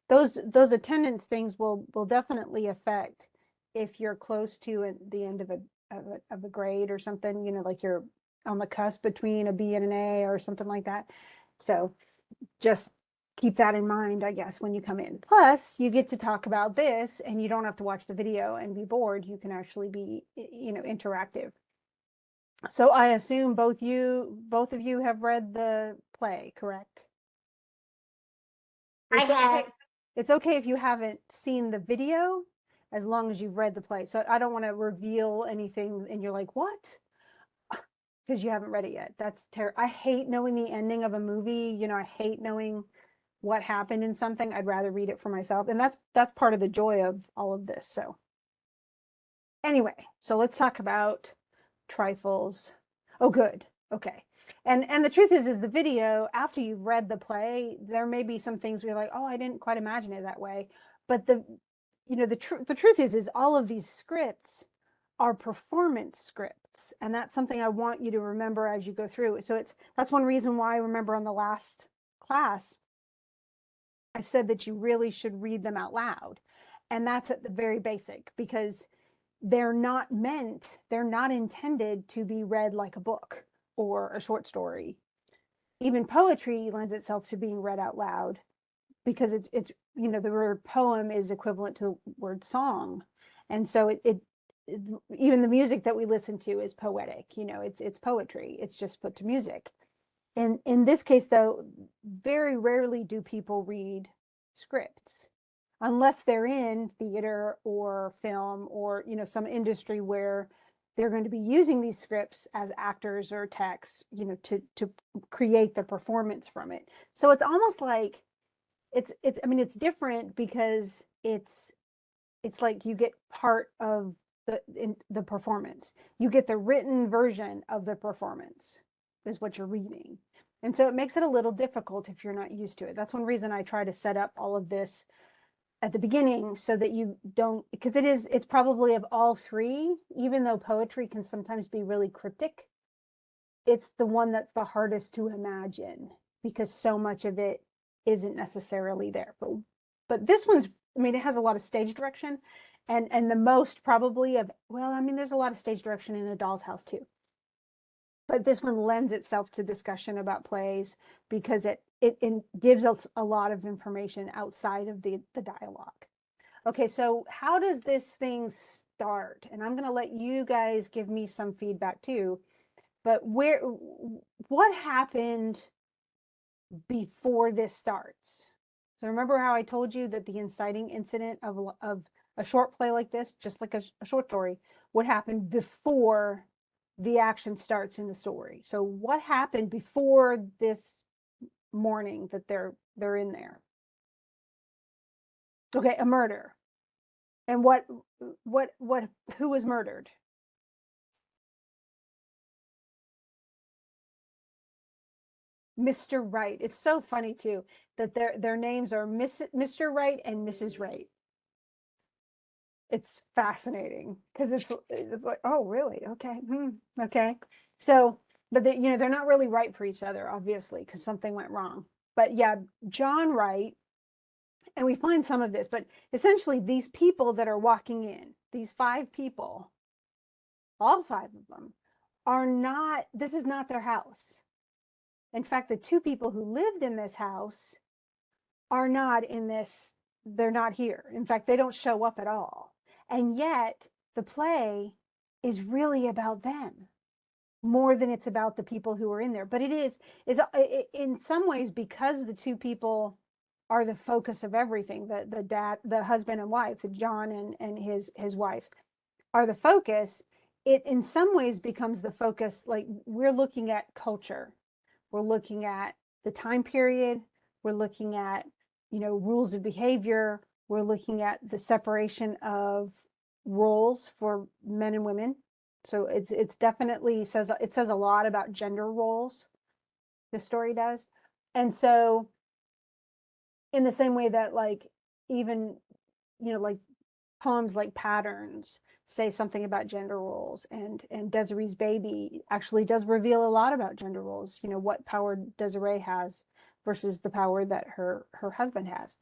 those attendance things will definitely affect if you're close to the end of a grade or something, like you're on the cusp between a B and an A or something like that. So just keep that in mind, I guess, when you come in. Plus, you get to talk about this and you don't have to watch the video and be bored. You can actually be, interactive. So I assume both of you have read the play, correct? I It's okay. have. It's okay if you haven't seen the video, as long as you've read the play. So I don't want to reveal anything and you're like, what? Because you haven't read it yet. That's terrible. I hate knowing the ending of a movie. I hate knowing what happened in something. I'd rather read it for myself. And that's part of the joy of all of this. So anyway, so let's talk about Trifles. Oh, good. Okay. And the truth is the video, after you've read the play, there may be some things where you're like, oh, I didn't quite imagine it that way. But the truth is all of these scripts are performance scripts. And that's something I want you to remember as you go through. So that's one reason why I remember on the last class, I said that you really should read them out loud. And that's at the very basic, because they're not intended to be read like a book or a short story. Even poetry lends itself to being read out loud, because it's the word poem is equivalent to the word song. And so even the music that we listen to is poetic. It's poetry. It's just put to music. And in this case, though, very rarely do people read scripts unless they're in theater or film or some industry where they're going to be using these scripts as actors or techs, to create the performance from it. So it's almost like it's different, because it's like you get part of the performance. You get the written version of the performance is what you're reading. And so it makes it a little difficult if you're not used to it. That's one reason I try to set up all of this at the beginning, so that you don't, because it's probably, of all three, even though poetry can sometimes be really cryptic, it's the one that's the hardest to imagine, because so much of it isn't necessarily there. But this one's, it has a lot of stage direction, and the most probably of, well, there's a lot of stage direction in A Doll's House too. But this one lends itself to discussion about plays, because it gives us a lot of information outside of the dialogue. Okay, so how does this thing start? And I'm going to let you guys give me some feedback too. But what happened before this starts? So remember how I told you that the inciting incident of a short play like this, just like a short story, would happen before the action starts in the story. So what happened before this morning that they're in there? Okay, a murder. And who was murdered? Mr. Wright. It's so funny too that their names are Mr. Wright and Mrs. Wright. It's fascinating, because it's like, oh, really? Okay. Okay. So, but they're not really right for each other, obviously, because something went wrong. But yeah, John Wright, and we find some of this, but essentially these people that are walking in, these 5 people, all 5 of them, this is not their house. In fact, the 2 people who lived in this house are not in this, they're not here. In fact, they don't show up at all. And yet the play is really about them more than it's about the people who are in there. But it's in some ways, because the 2 people are the focus of everything, the husband and wife, the John and his wife are the focus. It in some ways becomes the focus. Like, we're looking at culture, we're looking at the time period, we're looking at rules of behavior, we're looking at the separation of roles for men and women. So it's definitely says a lot about gender roles, this story does. And so in the same way that, like, even like poems like Patterns say something about gender roles, and Desiree's Baby actually does reveal a lot about gender roles, what power Desiree has versus the power that her husband has.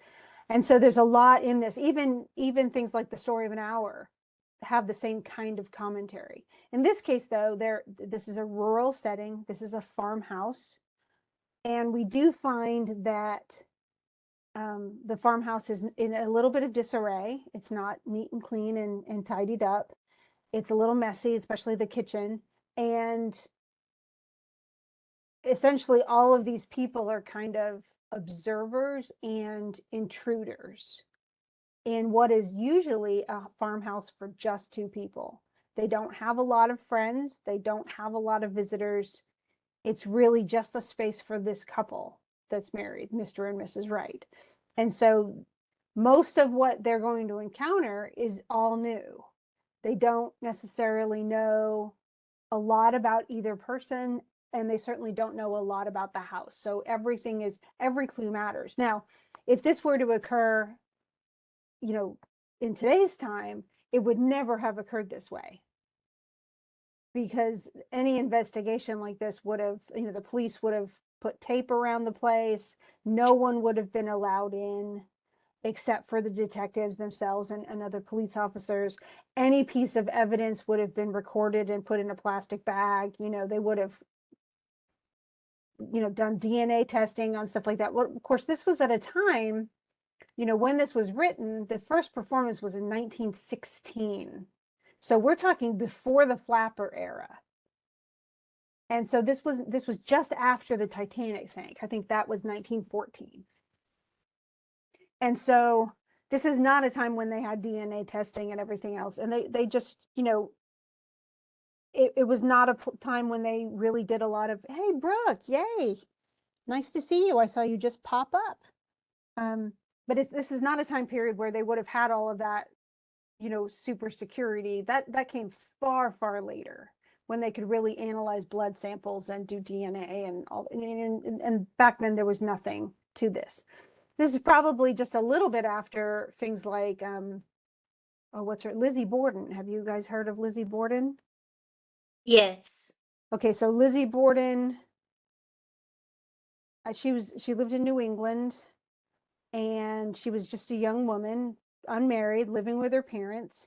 And so there's a lot in this. Even things like The Story of an Hour have the same kind of commentary. In this case, though, this is a rural setting. This is a farmhouse, and we do find that the farmhouse is in a little bit of disarray. It's not neat and clean and tidied up. It's a little messy, especially the kitchen. And essentially, all of these people are kind of observers and intruders in what is usually a farmhouse for just two people. They don't have a lot of friends. They don't have a lot of visitors. It's really just the space for this couple that's married, Mr. and Mrs. Wright. And so most of what they're going to encounter is all new. They don't necessarily know a lot about either person, and they certainly don't know a lot about the house. So every clue matters. Now, if this were to occur, in today's time, it would never have occurred this way, because any investigation like this would have, the police would have put tape around the place. No one would have been allowed in except for the detectives themselves and other police officers. Any piece of evidence would have been recorded and put in a plastic bag. They would have, done DNA testing on stuff like that. Well, of course, this was at a time, when this was written, the first performance was in 1916. So we're talking before the flapper era. And so this was just after the Titanic sank. I think that was 1914. And so this is not a time when they had DNA testing and everything else. And they just, it was not a time when they really did a lot of, hey, Brooke, yay, nice to see you. I saw you just pop up. But this is not a time period where they would have had all of that, super security. That came far, far later, when they could really analyze blood samples and do DNA and all. And back then there was nothing to this. This is probably just a little bit after things like, Lizzie Borden. Have you guys heard of Lizzie Borden? Yes. Okay, so Lizzie Borden, she lived in New England, and she was just a young woman, unmarried, living with her parents.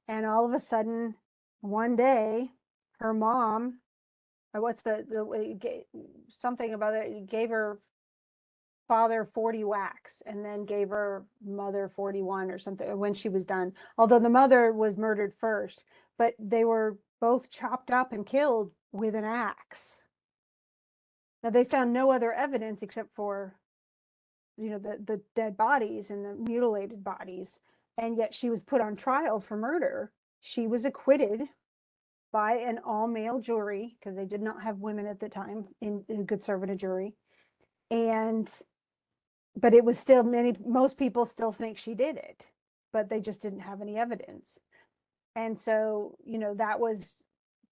And all of a sudden, one day, her mom, something about it, gave her father 40 whacks and then gave her mother 41 or something when she was done. Although the mother was murdered first, but they were both chopped up and killed with an axe. Now, they found no other evidence except for, the dead bodies and the mutilated bodies, and yet she was put on trial for murder. She was acquitted by an all-male jury, because they did not have women at the time in a good conservative jury. But it was still, most people still think she did it, but they just didn't have any evidence. And so, that was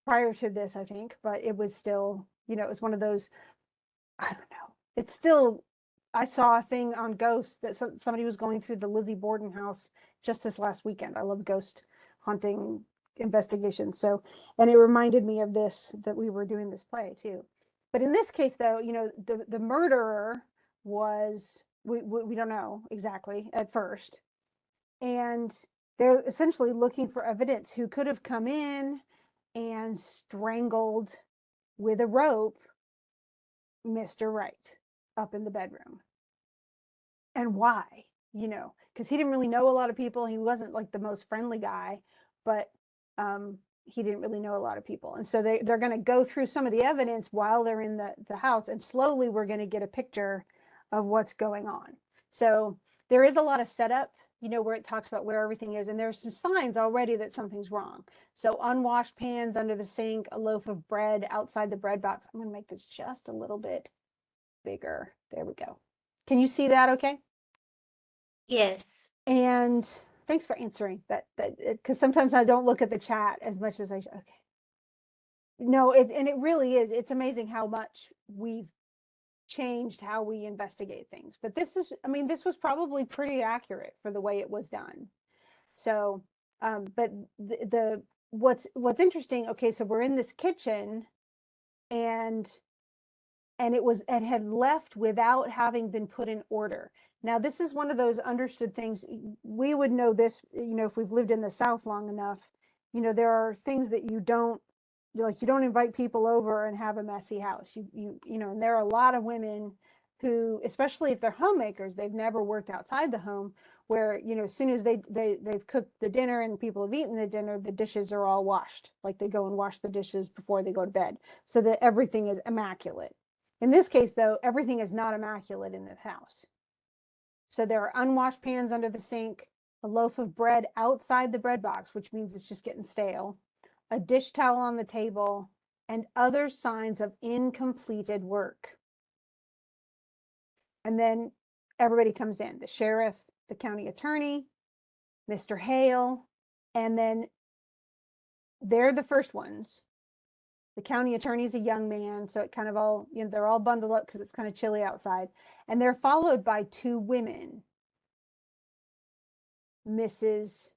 prior to this, I think, but it was still, it was one of those, I don't know. It's still, I saw a thing on ghosts that somebody was going through the Lizzie Borden house just this last weekend. I love ghost hunting investigations. So, and it reminded me of this, that we were doing this play too. But in this case, though, the murderer was, we don't know exactly at first. And they're essentially looking for evidence. Who could have come in and strangled with a rope Mr. Wright up in the bedroom? And why? Because he didn't really know a lot of people. He wasn't like the most friendly guy, but he didn't really know a lot of people. And so they're going to go through some of the evidence while they're in the house, and slowly we're going to get a picture of what's going on. So there is a lot of setup, where it talks about where everything is, and there's some signs already that something's wrong. So unwashed pans under the sink, a loaf of bread outside the bread box. I'm going to make this just a little bit bigger. There we go. Can you see that okay? Yes. And thanks for answering that, because sometimes I don't look at the chat as much as I should. Okay. No, it really is. It's amazing how much we've changed how we investigate things. But this was probably pretty accurate for the way it was done. So, but what's interesting, okay, so we're in this kitchen, and it had left without having been put in order. Now, this is one of those understood things. We would know this, if we've lived in the South long enough. There are things that you don't like. You don't invite people over and have a messy house. And there are a lot of women who, especially if they're homemakers, they've never worked outside the home. Where as soon as they've cooked the dinner and people have eaten the dinner, the dishes are all washed. Like they go and wash the dishes before they go to bed, so that everything is immaculate. In this case, though, everything is not immaculate in this house. So there are unwashed pans under the sink, a loaf of bread outside the bread box, which means it's just getting stale, a dish towel on the table, and other signs of incompleted work. And then everybody comes in, the sheriff, the county attorney, Mr. Hale, and then they're the first ones. The county attorney is a young man, so it kind of all, they're all bundled up because it's kind of chilly outside. And they're followed by two women, Mrs.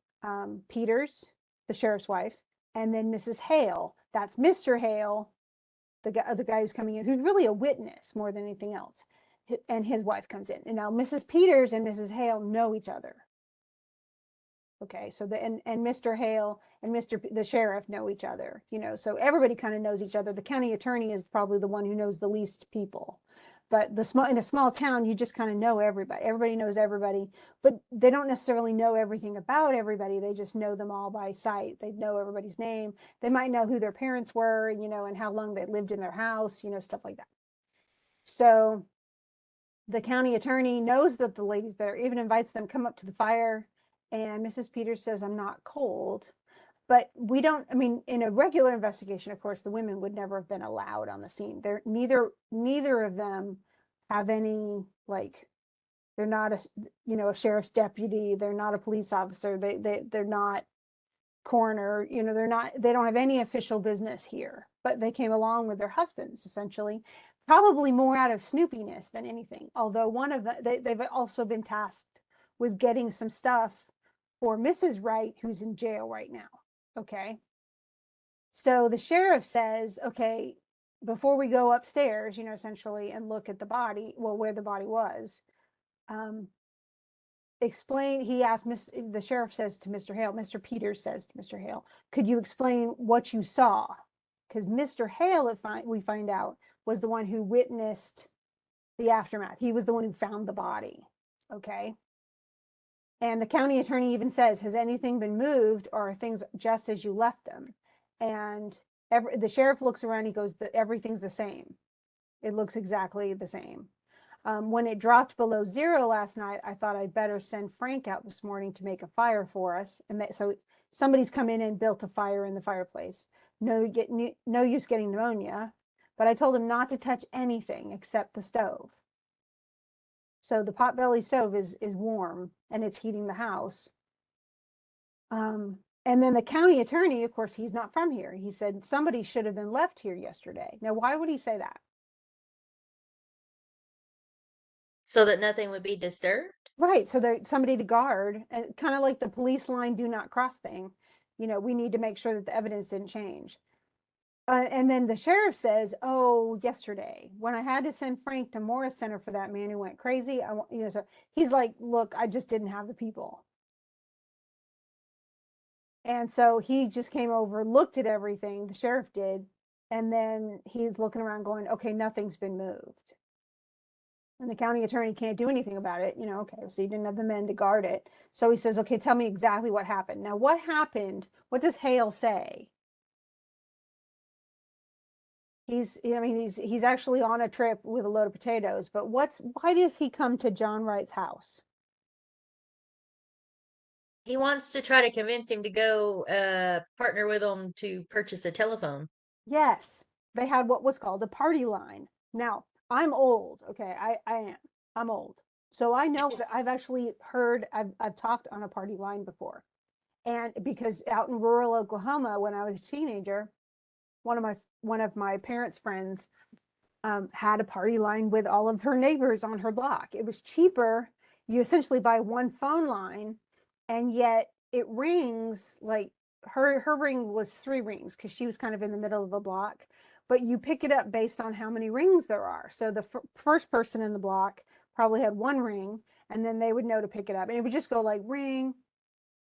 Peters, the sheriff's wife, and then Mrs. Hale. That's Mr. Hale, the guy who's coming in, who's really a witness more than anything else. And his wife comes in. And now Mrs. Peters and Mrs. Hale know each other. Okay, so and Mr. Hale and the sheriff know each other, so everybody kind of knows each other. The county attorney is probably the one who knows the least people. But in a small town, you just kind of know everybody. Everybody knows everybody, but they don't necessarily know everything about everybody. They just know them all by sight. They know everybody's name. They might know who their parents were, and how long they lived in their house, stuff like that. So the county attorney knows that the ladies there, even invites them come up to the fire. And Mrs. Peters says, "I'm not cold." But we don't, in a regular investigation, of course, the women would never have been allowed on the scene. Neither of them have any, they're not a sheriff's deputy. They're not a police officer. They're not coroner. They don't have any official business here, but they came along with their husbands, essentially, probably more out of snoopiness than anything. Although one of they've also been tasked with getting some stuff for Mrs. Wright, who's in jail right now. Okay. So the sheriff says, okay, before we go upstairs, essentially, and look at the body, where the body was, he asked, the sheriff says to Mr. Hale, Mr. Peters says to Mr. Hale, could you explain what you saw? Because Mr. Hale, we find out, was the one who witnessed the aftermath. He was the one who found the body. Okay. And the county attorney even says, has anything been moved, or are things just as you left them? And the sheriff looks around, he goes, everything's the same. It looks exactly the same. When it dropped below 0 last night, I thought I'd better send Frank out this morning to make a fire for us. And so somebody's come in and built a fire in the fireplace. No use getting pneumonia, but I told him not to touch anything except the stove. So the potbelly stove is warm and it's heating the house. And then the county attorney, of course, he's not from here. He said somebody should have been left here yesterday. Now, why would he say that? So that nothing would be disturbed? Right. So that somebody to guard, and kind of like the police line do not cross thing. We need to make sure that the evidence didn't change. And then the sheriff says, oh, yesterday, when I had to send Frank to Morris Center for that man who went crazy, so he's like, look, I just didn't have the people. And so he just came over, looked at everything, the sheriff did, and then he's looking around going, okay, nothing's been moved. And the county attorney can't do anything about it. Okay, so you didn't have the men to guard it. So he says, okay, tell me exactly what happened. Now, what happened? What does Hale say? He's actually on a trip with a load of potatoes, but why does he come to John Wright's house? He wants to try to convince him to go partner with him to purchase a telephone. Yes, they had what was called a party line. Now, I'm old, okay? I am. I'm old. So I know that I've actually heard, I've talked on a party line before. And because out in rural Oklahoma, when I was a teenager, one of my parents' friends had a party line with all of her neighbors on her block. It was cheaper. You essentially buy one phone line, and yet it rings like her ring was 3 rings because she was kind of in the middle of a block. But you pick it up based on how many rings there are. So the first person in the block probably had 1 ring, And then they would know to pick it up. And it would just go like ring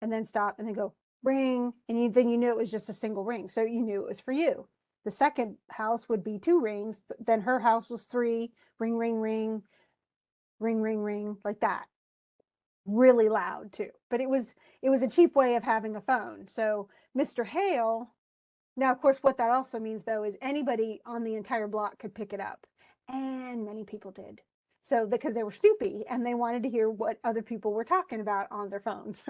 and then stop and then go ring. And then you knew it was just a single ring. So you knew it was for you. The second house would be 2 rings. Then her house was 3, ring, ring, ring, ring, ring, ring, like that. Really loud too. But it was a cheap way of having a phone. So Mr. Hale, now of course what that also means though is anybody on the entire block could pick it up. And many people did. So because they were snoopy and they wanted to hear what other people were talking about on their phones.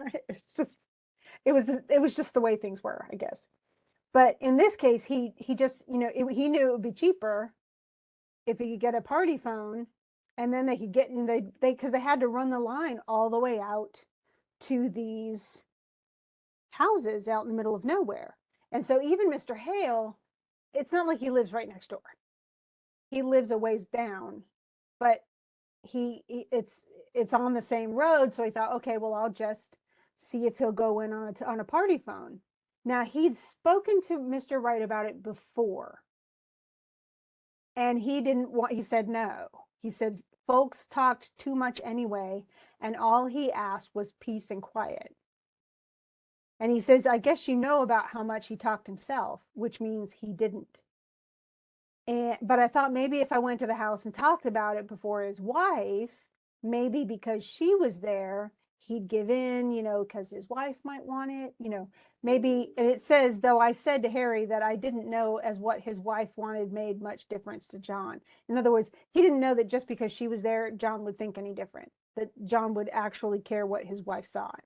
It was just the way things were, I guess. But in this case, he just, he knew it would be cheaper if he could get a party phone, and then they could get, because they had to run the line all the way out to these houses out in the middle of nowhere. And so even Mr. Hale, it's not like he lives right next door. He lives a ways down, but it's on the same road. So he thought, okay, well, I'll just see if he'll go in on a party phone. Now he'd spoken to Mr. Wright about it before, and he said no. He said folks talked too much anyway, and all he asked was peace and quiet. And he says, I guess you know about how much he talked himself, which means he didn't. But I thought maybe if I went to the house and talked about it before his wife, maybe because she was there, he'd give in, because his wife might want it, maybe. And it says, though I said to Harry that I didn't know as what his wife wanted made much difference to John. In other words, he didn't know that just because she was there, John would think any different, that John would actually care what his wife thought.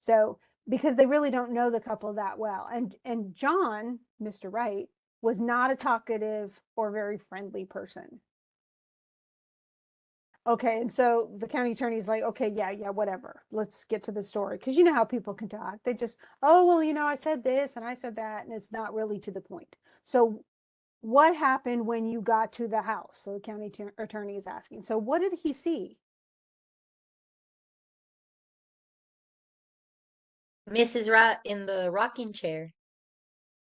So, because they really don't know the couple that well. And John, Mr. Wright, was not a talkative or very friendly person. Okay, and so the county attorney's like, okay, yeah, whatever. Let's get to the story. Because you know how people can talk. They just, oh, well, I said this and I said that, and it's not really to the point. So what happened when you got to the house? So the county attorney is asking. So what did he see? Mrs. Wright in the rocking chair.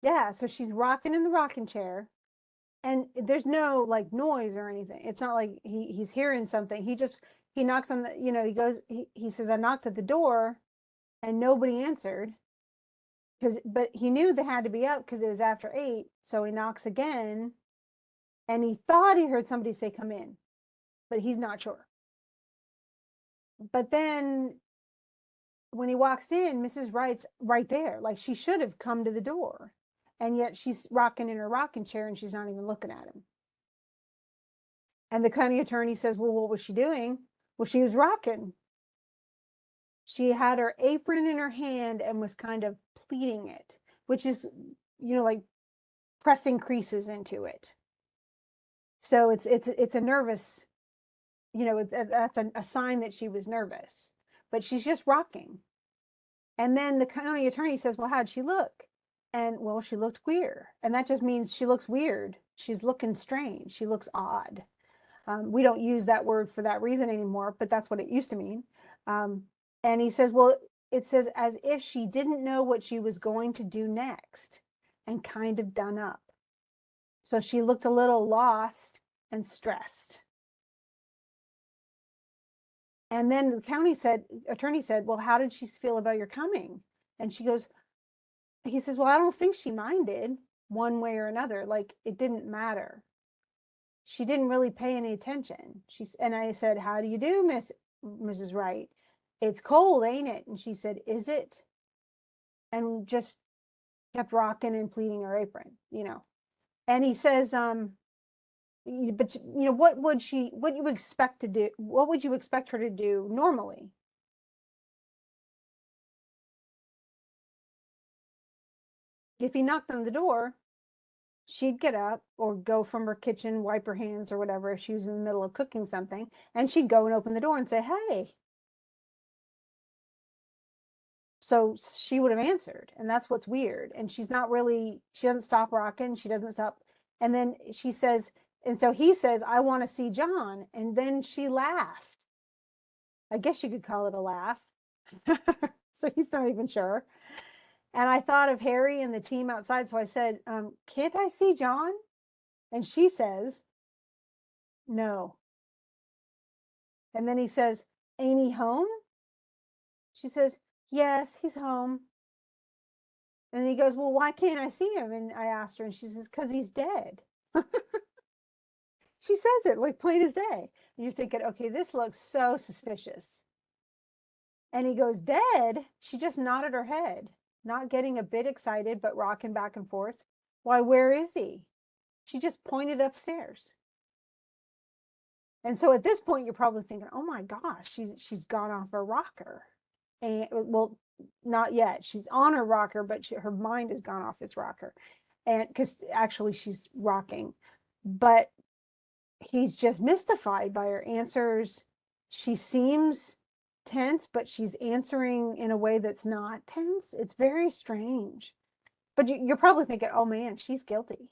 Yeah, so she's rocking in the rocking chair, and there's no like noise or anything. It's not like he's hearing something. He knocks on the, he goes, he says, I knocked at the door and nobody answered, but he knew they had to be up because it was after 8. So he knocks again, and he thought he heard somebody say, come in, but he's not sure. But then when he walks in, Mrs. Wright's right there. Like she should have come to the door. And yet she's rocking in her rocking chair and she's not even looking at him. And the county attorney says, well, what was she doing? Well, she was rocking. She had her apron in her hand and was kind of pleating it, which is, like pressing creases into it. So it's a nervous, that's a sign that she was nervous, but she's just rocking. And then the county attorney says, well, how'd she look? And well, she looked queer. And that just means she looks weird. She's looking strange. She looks odd. We don't use that word for that reason anymore, but that's what it used to mean. And he says, well, it says as if she didn't know what she was going to do next and kind of done up. So she looked a little lost and stressed. And then the attorney said, well, how did she feel about your coming? And he says, well, I don't think she minded one way or another. Like it didn't matter. She didn't really pay any attention. And I said, how do you do, Mrs. Wright? It's cold, ain't it? And she said, is it? And just kept rocking and pleating her apron, And he says, but what would you expect to do? What would you expect her to do normally? If he knocked on the door, she'd get up or go from her kitchen, wipe her hands or whatever if she was in the middle of cooking something, and she'd go and open the door and say, hey. So she would have answered, and that's what's weird. And she doesn't stop rocking. She doesn't stop. And then she says, and so he says, I want to see John. And then she laughed. I guess you could call it a laugh. So he's not even sure. And I thought of Harry and the team outside. So I said, can't I see John? And she says, no. And then he says, ain't he home? She says, yes, he's home. And he goes, well, why can't I see him? And I asked her, and she says, because he's dead. She says it like plain as day. And you're thinking, okay, this looks so suspicious. And he goes, dead? She just nodded her head, not getting a bit excited, but rocking back and forth. Why, where is he? She just pointed upstairs. And so at this point, you're probably thinking, oh my gosh, she's gone off her rocker. And well, not yet. She's on her rocker, but her mind has gone off its rocker. And because actually she's rocking. But he's just mystified by her answers. She seems tense, but she's answering in a way that's not tense. It's very strange. But you're probably thinking, oh man, she's guilty.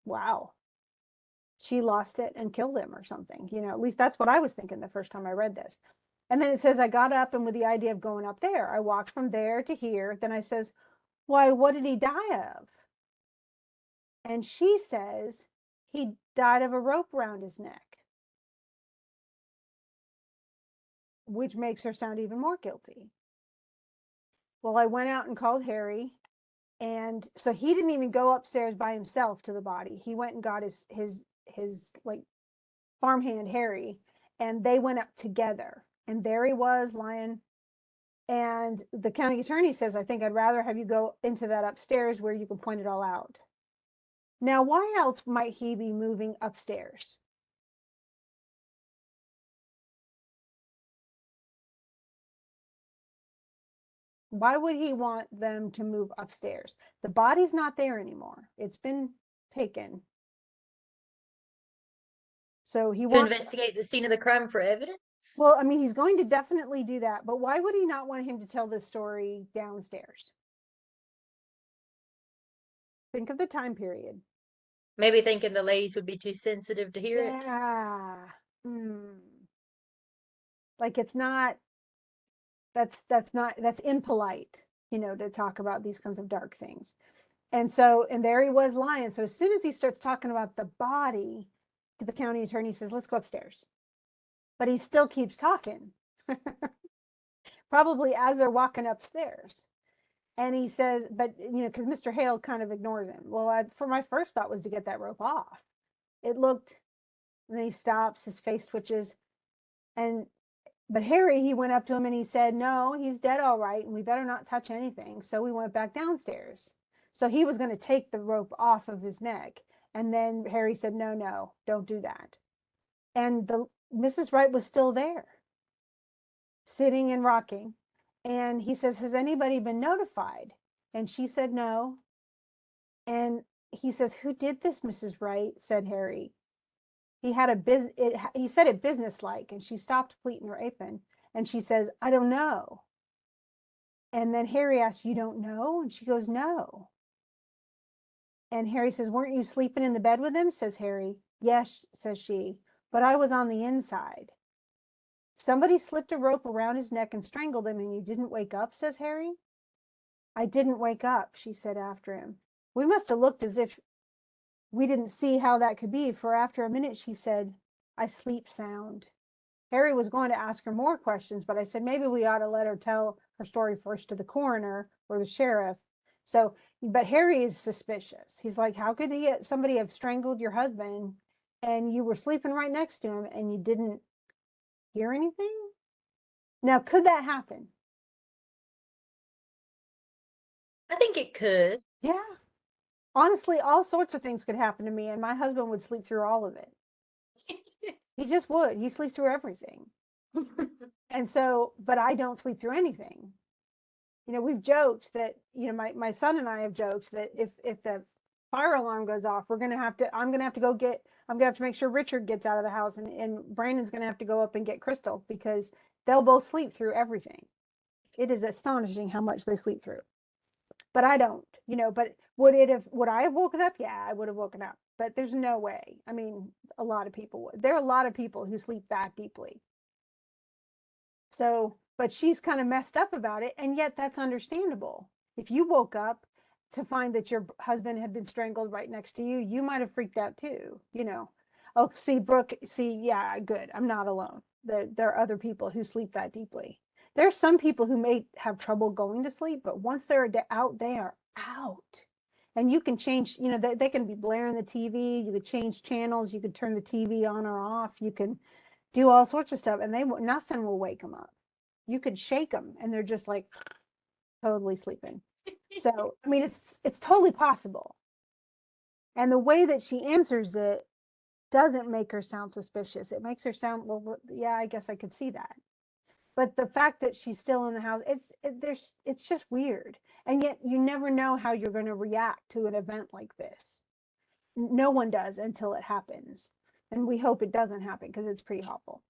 Wow. She lost it and killed him or something. At least that's what I was thinking the first time I read this. And then it says, I got up, and with the idea of going up there, I walked from there to here. Then I says, why, what did he die of? And she says, he died of a rope around his neck, which makes her sound even more guilty. Well, I went out and called Harry. And so he didn't even go upstairs by himself to the body. He went and got his like farmhand Harry, and they went up together. And there he was lying. And the county attorney says, I think I'd rather have you go into that upstairs where you can point it all out. Now, why else might he be moving upstairs? Why would he want them to move upstairs? The body's not there anymore. It's been taken. So he To wants, investigate the scene of the crime for evidence? well, I mean, he's going to definitely do that, but why would he not want him to tell this story downstairs? Think of the time period. Maybe thinking the ladies would be too sensitive to hear it. Yeah. Like it's not, that's impolite, to talk about these kinds of dark things. And there he was lying. So as soon as he starts talking about the body, the county attorney says, let's go upstairs. But he still keeps talking, probably as they're walking upstairs. And he says, but, because Mr. Hale kind of ignores him. Well, for my first thought was to get that rope off. It looked, and then he stops, his face twitches. But Harry, he went up to him and he said, no, he's dead all right, and we better not touch anything. So we went back downstairs. So he was going to take the rope off of his neck. And then Harry said, no, don't do that. And Mrs. Wright was still there, sitting and rocking. And he says, has anybody been notified? And she said, no. And he says, who did this, Mrs. Wright? Said Harry. He said it businesslike, and she stopped pleating her apron. And she says, I don't know. And then Harry asks, you don't know? And she goes, no. And Harry says, weren't you sleeping in the bed with him? Says Harry. Yes, says she, but I was on the inside. Somebody slipped a rope around his neck and strangled him, and you didn't wake up, says Harry. I didn't wake up, she said after him. We must have looked as if we didn't see how that could be, for after a minute she said, I sleep sound. Harry was going to ask her more questions, but I said maybe we ought to let her tell her story first to the coroner or the sheriff. But Harry is suspicious. He's like, how could somebody have strangled your husband and you were sleeping right next to him and you didn't hear anything? Now, could that happen? I think it could. Yeah. Honestly, all sorts of things could happen to me, and my husband would sleep through all of it. He just would. He sleeps through everything. And so, but I don't sleep through anything. We've joked that, my son and I have joked that if the fire alarm goes off, I'm going to have to make sure Richard gets out of the house, and Brandon's going to have to go up and get Crystal, because they'll both sleep through everything. It is astonishing how much they sleep through. But I don't, but would I have woken up? Yeah, I would have woken up, but there's no way. I mean, a lot of people would. There are a lot of people who sleep that deeply. So, but she's kind of messed up about it. And yet that's understandable. If you woke up to find that your husband had been strangled right next to you, you might have freaked out too, Oh, see, Brooke, yeah, good. I'm not alone. there are other people who sleep that deeply. There's some people who may have trouble going to sleep, but once they're out, they are out. And you can change, they can be blaring the TV. You could change channels. You could turn the TV on or off. You can do all sorts of stuff, and nothing will wake them up. You could shake them, and they're just like totally sleeping. So, I mean, it's totally possible. And the way that she answers it doesn't make her sound suspicious. It makes her sound, well, yeah, I guess I could see that. But the fact that she's still in the house, it's just weird. And yet you never know how you're going to react to an event like this. No one does until it happens. And we hope it doesn't happen because it's pretty awful.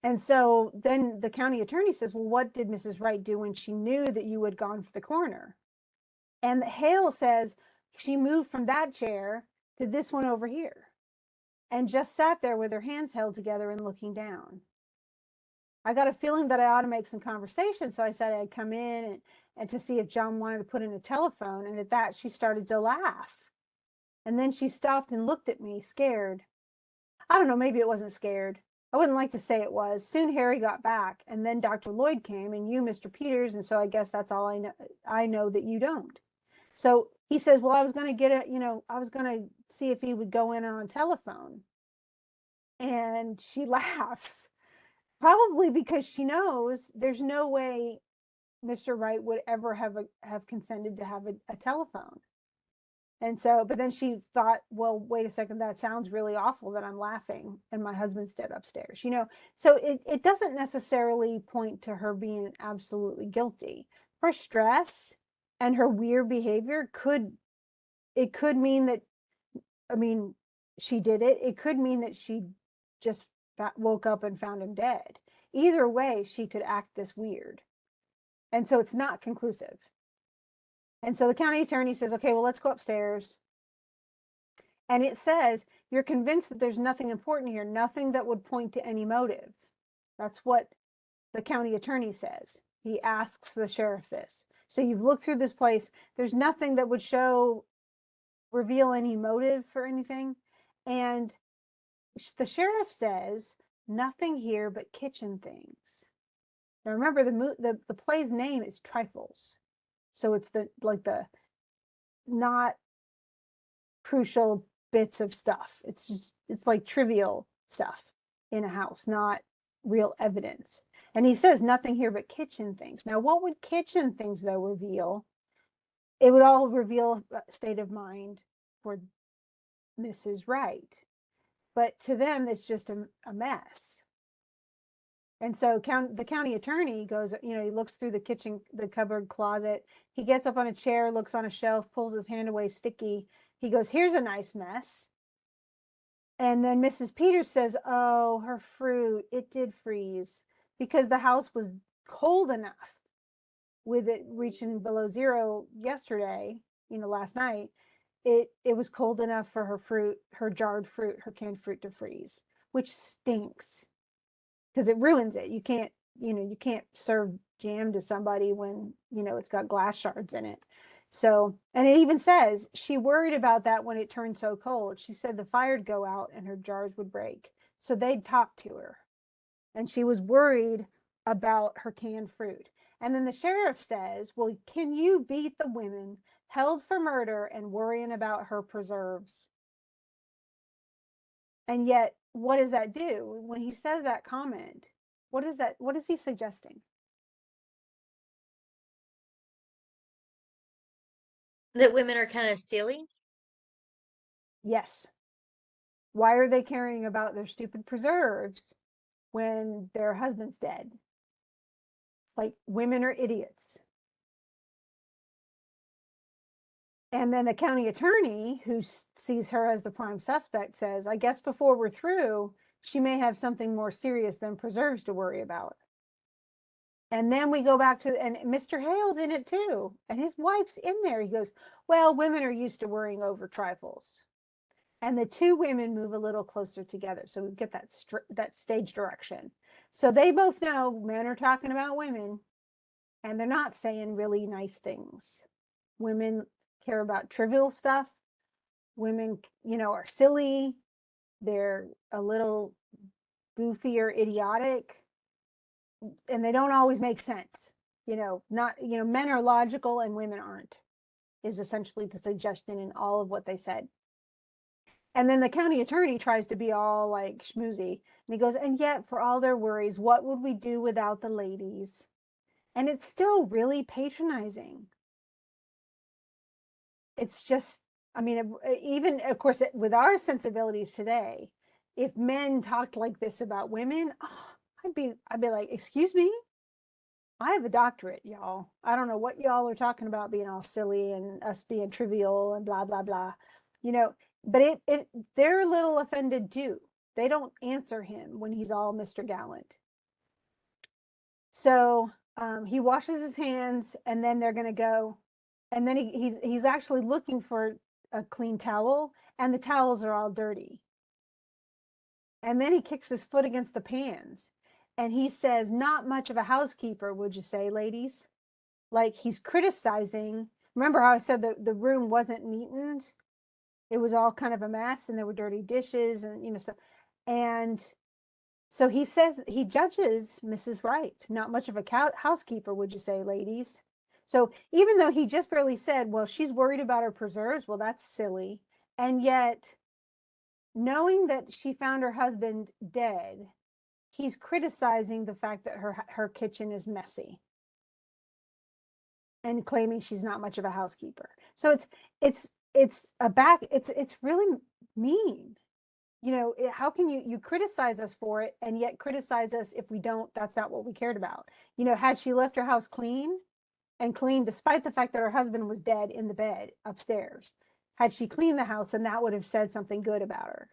And so then the county attorney says, well, what did Mrs. Wright do when she knew that you had gone for the coroner? And Hale says she moved from that chair to this one over here and just sat there with her hands held together and looking down. I got a feeling that I ought to make some conversation. So I said I'd come in and to see if John wanted to put in a telephone. And at that, she started to laugh. And then she stopped and looked at me, scared. I don't know, maybe it wasn't scared. I wouldn't like to say it was. Soon Harry got back, and then Dr. Lloyd came, and you, Mr. Peters, and so I guess that's all I know. I know that you don't. So he says, well, I was going to I was going to see if he would go in on a telephone. And she laughs, probably because she knows there's no way Mr. Wright would ever have consented to have a telephone. And so, but then she thought, well, wait a second, that sounds really awful that I'm laughing and my husband's dead upstairs, So it doesn't necessarily point to her being absolutely guilty. Her stress and her weird behavior could mean that, I mean, she did it. It could mean that she just woke up and found him dead. Either way, she could act this weird. And so it's not conclusive. And so the county attorney says, okay, well, let's go upstairs. And it says, you're convinced that there's nothing important here, nothing that would point to any motive. That's what the county attorney says. He asks the sheriff this. So you've looked through this place. There's nothing that would reveal any motive for anything. And the sheriff says, nothing here but kitchen things. Now remember, the play's name is Trifles. So it's the not crucial bits of stuff. It's like trivial stuff in a house, not real evidence. And he says nothing here but kitchen things. Now, what would kitchen things though reveal? It would all reveal a state of mind for Mrs. Wright. But to them, it's just a mess. And so the county attorney goes, he looks through the cupboard closet. He gets up on a chair, looks on a shelf, pulls his hand away, sticky. He goes, here's a nice mess. And then Mrs. Peters says, oh, her fruit, it did freeze because the house was cold enough with it reaching below zero yesterday, last night. It was cold enough for her fruit, her jarred fruit, her canned fruit to freeze, which stinks because it ruins it. You can't serve jam to somebody when, it's got glass shards in it. So, and it even says she worried about that when it turned so cold. She said the fire'd go out and her jars would break. So they'd talk to her. And she was worried about her canned fruit. And then the sheriff says, well, can you beat the women held for murder and worrying about her preserves? And yet, what does that do? When he says that comment, what is he suggesting? That women are kind of silly. Yes. Why are they caring about their stupid preserves when their husband's dead? Like, women are idiots. And then the county attorney, who sees her as the prime suspect, says, I guess before we're through, she may have something more serious than preserves to worry about. And then we go back to, and Mr. Hale's in it too, and his wife's in there. He goes, well, women are used to worrying over trifles. And the two women move a little closer together. So we get that stage direction. So they both know men are talking about women, and they're not saying really nice things. Women care about trivial stuff. Women, are silly. They're a little goofy or idiotic, and they don't always make sense. Not, men are logical and women aren't, is essentially the suggestion in all of what they said. And then the county attorney tries to be all like schmoozy. And he goes, and yet for all their worries, what would we do without the ladies? And it's still really patronizing. It's just, I mean, even of course, with our sensibilities today, if men talked like this about women, oh, I'd be like, excuse me, I have a doctorate, y'all. I don't know what y'all are talking about being all silly and us being trivial and blah, blah, blah. But they're a little offended too. They don't answer him when he's all Mr. Gallant. So he washes his hands, and then they're going to go. And then he's actually looking for a clean towel, and the towels are all dirty. And then he kicks his foot against the pans, and he says, not much of a housekeeper, would you say, ladies? Like he's criticizing. Remember how I said the room wasn't neatened? It was all kind of a mess, and there were dirty dishes and stuff. And so he says, he judges Mrs. Wright. Not much of a housekeeper, would you say, ladies? So even though he just barely said, well, she's worried about her preserves, well, that's silly. And yet, knowing that she found her husband dead, he's criticizing the fact that her kitchen is messy and claiming she's not much of a housekeeper. So it's really mean. How can you criticize us for it and yet criticize us if we don't? That's not what we cared about. Had she left her house clean despite the fact that her husband was dead in the bed upstairs, had she cleaned the house, then that would have said something good about her.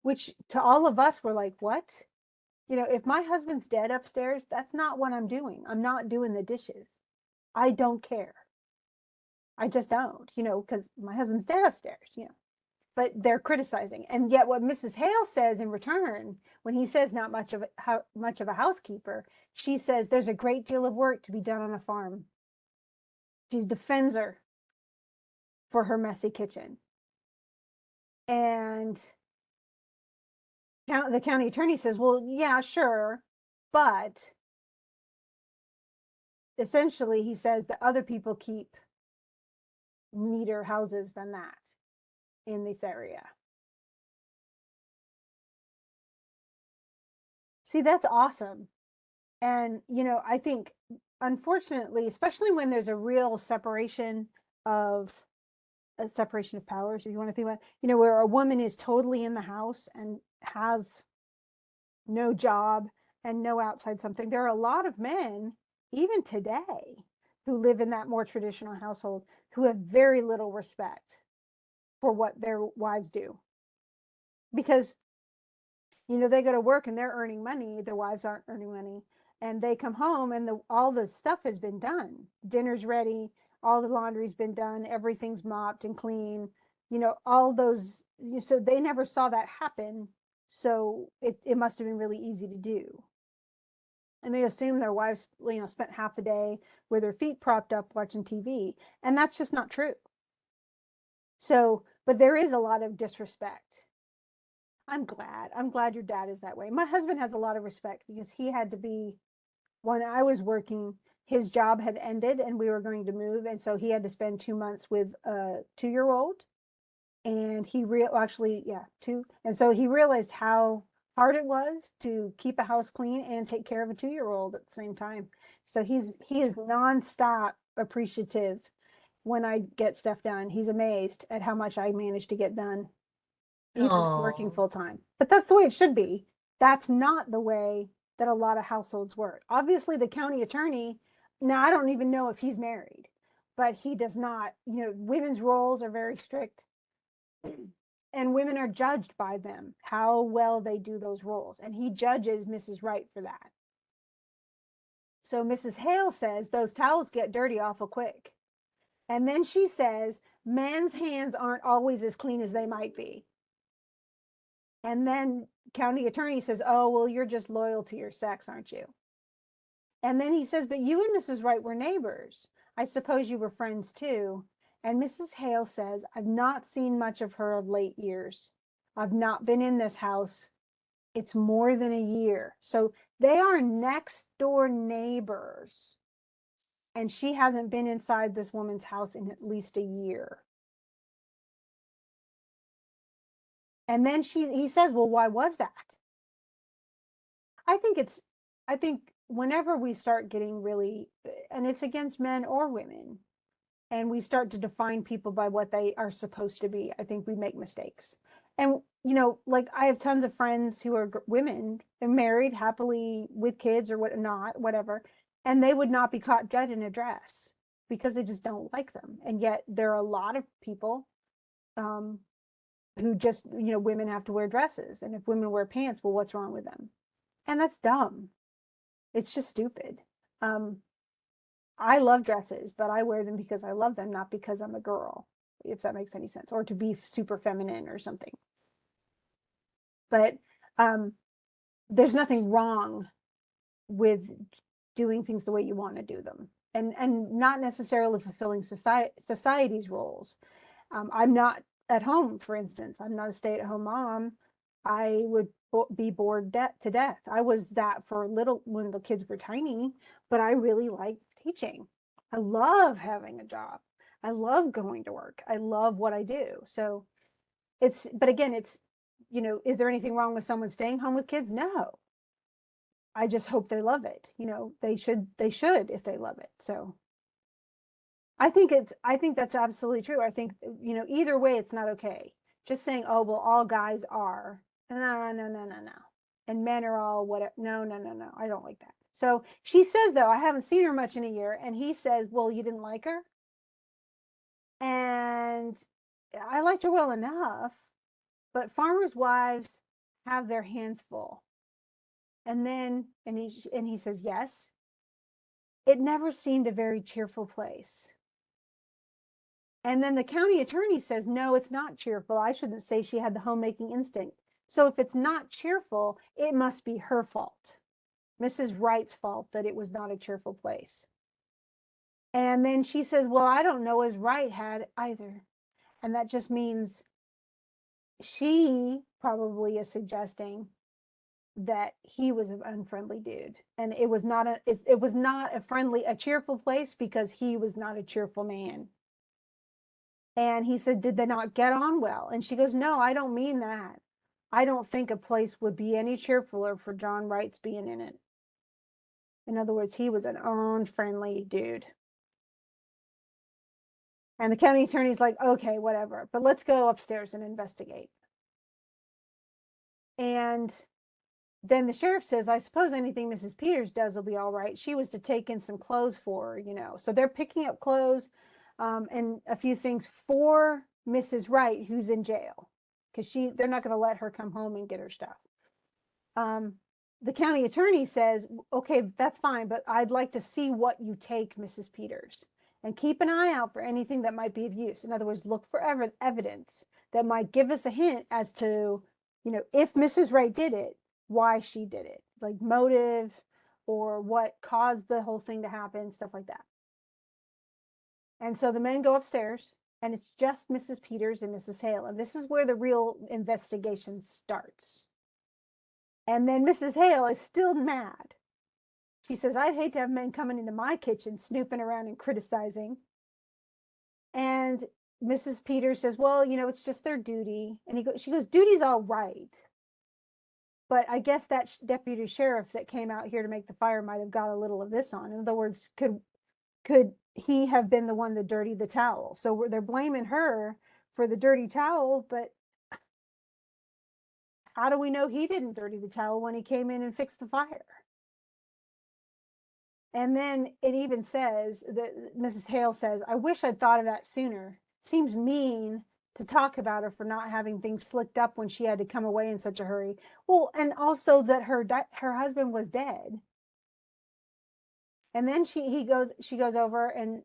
Which to all of us were like, what? If my husband's dead upstairs, that's not what I'm doing. I'm not doing the dishes. I don't care. I just don't, because my husband's dead upstairs. But they're criticizing. And yet what Mrs. Hale says in return, when he says not much of a housekeeper, she says there's a great deal of work to be done on a farm. She defends her for her messy kitchen. And the county attorney says, well, yeah, sure, but essentially he says that other people keep neater houses than that in this area. See, that's awesome. And, I think, unfortunately, especially when there's a real separation of powers, if you want to think about, where a woman is totally in the house and has no job and no outside something. There are a lot of men, even today, who live in that more traditional household who have very little respect for what their wives do. Because they go to work and they're earning money, their wives aren't earning money, and they come home and all the stuff has been done. Dinner's ready, all the laundry's been done, everything's mopped and clean, all those. So they never saw that happen. So it must have been really easy to do. And they assume their wives, spent half the day with their feet propped up watching TV. And that's just not true. So, but there is a lot of disrespect. I'm glad your dad is that way. My husband has a lot of respect because he had to be, when I was working, his job had ended and we were going to move. And so he had to spend 2 months with a 2-year-old. And two. And so he realized how hard it was to keep a house clean and take care of a 2-year-old at the same time. So he is nonstop appreciative when I get stuff done. He's amazed at how much I manage to get done, even working Oh, full time. But that's the way it should be. That's not the way that a lot of households work. Obviously, the county attorney, now I don't even know if he's married, but he does not, women's roles are very strict. And women are judged by them, how well they do those roles. And he judges Mrs. Wright for that. So Mrs. Hale says those towels get dirty awful quick. And then she says, men's hands aren't always as clean as they might be. And then county attorney says, oh, well, you're just loyal to your sex, aren't you? And then he says, but you and Mrs. Wright were neighbors. I suppose you were friends too. And Mrs. Hale says, I've not seen much of her of late years. I've not been in this house It's more than a year. So they are next door neighbors. And she hasn't been inside this woman's house in at least a year. And then he says, well, why was that? I think I think whenever we start getting really, and it's against men or women, and we start to define people by what they are supposed to be, I think we make mistakes. And, like I have tons of friends who are women and married happily with kids or whatever, and they would not be caught dead in a dress because they just don't like them. And yet there are a lot of people um, who just, women have to wear dresses. And if women wear pants, well, what's wrong with them? And that's dumb. It's just stupid. Um, I love dresses, but I wear them because I love them, not because I'm a girl, if that makes any sense, or to be super feminine or something. But um, there's nothing wrong with doing things the way you want to do them, and not necessarily fulfilling society's roles. I'm not at home, for instance. I'm not a stay-at-home mom. I would be bored to death. I was that for when the kids were tiny, but I really like teaching. I love having a job. I love going to work. I love what I do. So but again, is there anything wrong with someone staying home with kids? No. I just hope they love it. They should if they love it. So I think that's absolutely true. I think, either way, it's not okay. Just saying, oh, well, all guys are. No, no, no, no, no. And men are all whatever. No, no, no, no. I don't like that. So she says, though, I haven't seen her much in a year. And he says, well, you didn't like her? And I liked her well enough, but farmers' wives have their hands full. And then, and he says, yes, it never seemed a very cheerful place. And then the county attorney says, no, it's not cheerful. I shouldn't say she had the homemaking instinct. So if it's not cheerful, it must be her fault, Mrs. Wright's fault, that it was not a cheerful place. And then she says, well, I don't know as Wright had either. And that just means she probably is suggesting that he was an unfriendly dude. And it was not a cheerful place because he was not a cheerful man. And he said, did they not get on well? And she goes, no, I don't mean that. I don't think a place would be any cheerfuler for John Wright's being in it. In other words, he was an unfriendly dude. And the county attorney's like, okay, whatever, but let's go upstairs and investigate. And then the sheriff says, I suppose anything Mrs. Peters does will be all right. She was to take in some clothes for her, So they're picking up clothes and a few things for Mrs. Wright, who's in jail, because they're not going to let her come home and get her stuff. The county attorney says, okay, that's fine, but I'd like to see what you take, Mrs. Peters, and keep an eye out for anything that might be of use. In other words, look for evidence that might give us a hint as to, if Mrs. Wright did it, why she did it, like motive or what caused the whole thing to happen, stuff like that. And so the men go upstairs, and it's just Mrs. Peters and Mrs. Hale. And this is where the real investigation starts. And then Mrs. Hale is still mad. She says, I'd hate to have men coming into my kitchen, snooping around and criticizing. And Mrs. Peters says, well, it's just their duty. And she goes, duty's all right. But I guess that deputy sheriff that came out here to make the fire might have got a little of this on. In other words, could he have been the one that dirtied the towel? So they're blaming her for the dirty towel, but how do we know he didn't dirty the towel when he came in and fixed the fire? And then it even says that Mrs. Hale says, I wish I'd thought of that sooner. Seems mean to talk about her for not having things slicked up when she had to come away in such a hurry. Well, and also that her husband was dead. And then she goes over and